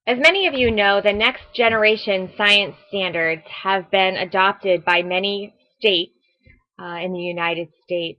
As many of you know, the next generation science standards have been adopted by many states in the United States.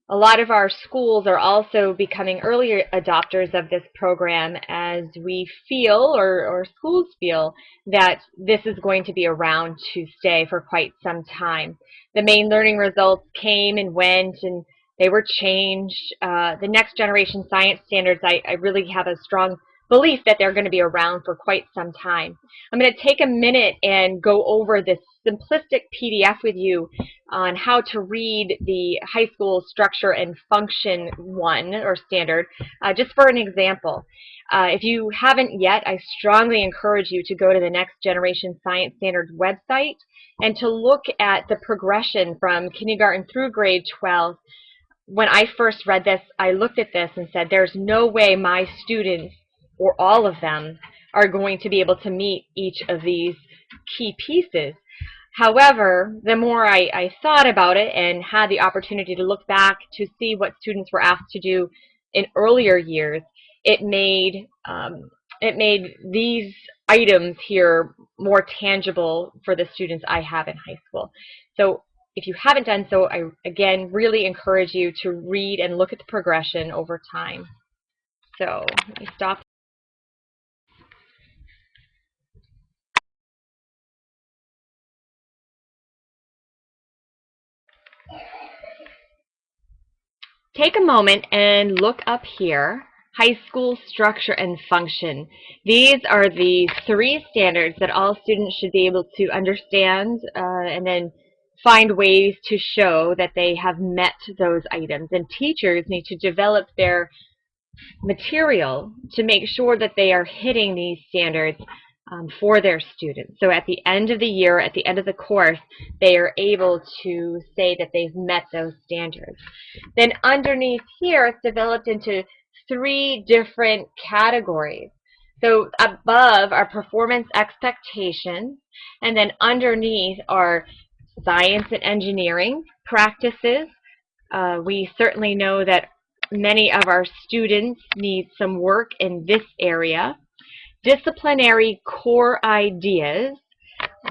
A lot of our schools are also becoming early adopters of this program as we feel, or schools feel, that this is going to be around to stay for quite some time. The main learning results came and went, and they were changed. The next generation science standards, I really have a strong belief that they're going to be around for quite some time. I'm going to take a minute and go over this simplistic PDF with you on how to read the high school structure and function one or standard, just for an example. If you haven't yet, I strongly encourage you to go to the Next Generation Science Standards website and to look at the progression from kindergarten through grade 12. When I first read this, I looked at this and said, there's no way my students, or all of them, are going to be able to meet each of these key pieces. However, the more I thought about it and had the opportunity to look back to see what students were asked to do in earlier years, it made these items here more tangible for the students I have in high school. So if you haven't done so, I again really encourage you to read and look at the progression over time. So let me stop. Take a moment and look up here, high school structure and function. These are the three standards that all students should be able to understand and then find ways to show that they have met those items. And teachers need to develop their material to make sure that they are hitting these standards for their students. So at the end of the year, at the end of the course, they are able to say that they've met those standards. Then underneath here, it's developed into three different categories. So above are performance expectations, and then underneath are science and engineering practices. We certainly know that many of our students need some work in this area. Disciplinary core ideas.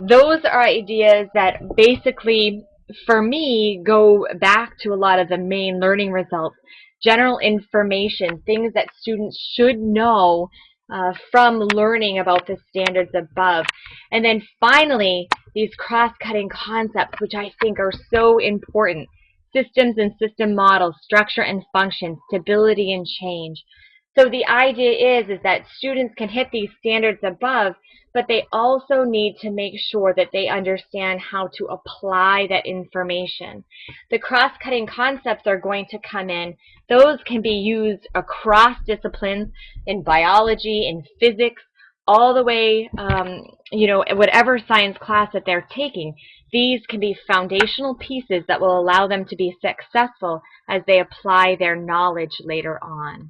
Those are ideas that basically, for me, go back to a lot of the main learning results. General information, things that students should know from learning about the standards above. And then finally, these cross-cutting concepts, which I think are so important. Systems and system models, structure and function, stability and change. So the idea is that students can hit these standards above, but they also need to make sure that they understand how to apply that information. The cross-cutting concepts are going to come in. Those can be used across disciplines in biology, in physics, all the way, whatever science class that they're taking. These can be foundational pieces that will allow them to be successful as they apply their knowledge later on.